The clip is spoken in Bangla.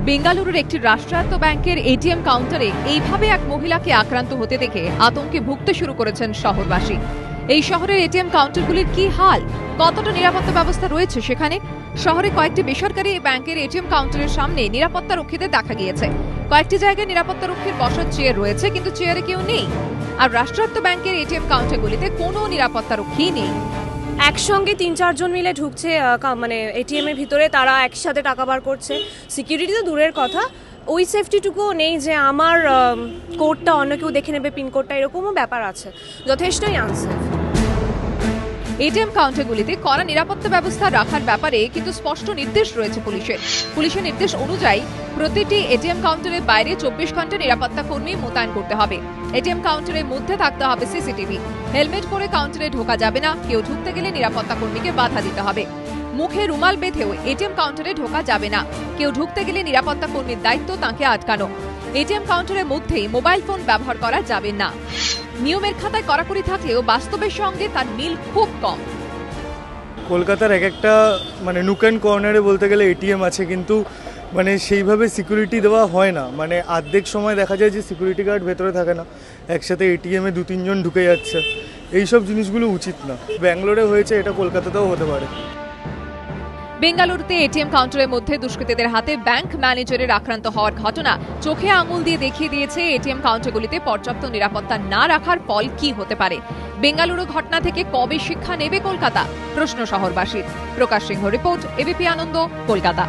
বেঙ্গালুরুর একটি রাষ্ট্রায়ত্ত ব্যাংকের এটিএম কাউন্টারে এইভাবে এক মহিলাকে আক্রান্ত হতে দেখে আতঙ্কে ভুগতে শুরু করেছেন শহরবাসী। এই শহরের এটিএম কাউন্টারগুলির কি হাল, কতটা নিরাপত্তা ব্যবস্থা রয়েছে সেখানে? শহরে কয়েকটি বেসরকারি ব্যাংকের এটিএম কাউন্টারের সামনে নিরাপত্তা রক্ষীদের দেখা গিয়েছে। কয়েকটি জায়গায় নিরাপত্তা রক্ষীর বসার চেয়ার রয়েছে, কিন্তু চেয়ারে কেউ নেই। আর রাষ্ট্রায়ত্ত ব্যাংকের এটিএম কাউন্টারগুলিতে কোনো নিরাপত্তা রক্ষী নেই। একসঙ্গে ৩-৪ জন মিলে ঢুকছে মানে এটিএম এর ভিতরে, তারা একসাথে টাকা বার করছে। সিকিউরিটি তো দূরের কথা, ওই সেফটিটুকুও নেই যে আমার কোডটা অন্য কেউ দেখে নেবে, পিনকোডটা, এরকমও ব্যাপার আছে। যথেষ্টই আনসেফ। এটিএম কাউন্টারগুলিতে কড়া নিরাপত্তা ব্যবস্থা রাখার ব্যাপারে কিন্তু স্পষ্ট নির্দেশ রয়েছে পুলিশের নির্দেশ অনুযায়ী প্রতিটি এটিএম কাউন্টারের বাইরে 24 ঘন্টা নিরাপত্তা কর্মী মোতায়েন করতে হবে। এটিএম কাউন্টারের মধ্যে থাকতে হবে সিসিটিভি। হেলমেট পরে কাউন্টারে ঢোকা যাবে না, কেউ ঢুকতে গেলে নিরাপত্তা কর্মীকে বাধা দিতে হবে। মুখে রুমাল বেঁধেও এটিএম কাউন্টারে ঢোকা যাবে না, কেউ ঢুকতে গেলে নিরাপত্তা কর্মীর দায়িত্ব তাকে আটকানো। এটিএম কাউন্টারের মধ্যেই মোবাইল ফোন ব্যবহার করা যাবে না। নিয়মের খাতায় কড়াকড়ি থাকলেও বাস্তবের সঙ্গে তার মিল খুব কম। কলকাতার এক একটা মানে নুক অ্যান্ড কর্নারে বলতে গেলে এটিএম আছে, কিন্তু মানে সেইভাবে সিকিউরিটি দেওয়া হয় না। মানে অর্ধেক সময় দেখা যায় যে সিকিউরিটি গার্ড ভেতরে থাকে না, একসাথে এটিএমে 2-3 জন ঢুকে যাচ্ছে। এইসব জিনিসগুলো উচিত না। ব্যাঙ্গালোরে হয়েছে, এটা কলকাতাতেও হতে পারে। বেঙ্গালুরুতে এটিএম কাউন্টারের মধ্যে দুষ্কৃতীদের হাতে ব্যাংক ম্যানেজারের আক্রান্ত হওয়ার ঘটনা চোখে আঙুল দিয়ে দেখিয়ে দিয়েছে এটিএম কাউন্টারগুলিতে পর্যাপ্ত নিরাপত্তা না রাখার ফল কি হতে পারে। বেঙ্গালুরু ঘটনা থেকে কবে শিক্ষা নেবে কলকাতা? প্রশ্ন শহরবাসীর। প্রকাশ সিংহ রিপোর্ট, এবিপি আনন্দ, কলকাতা।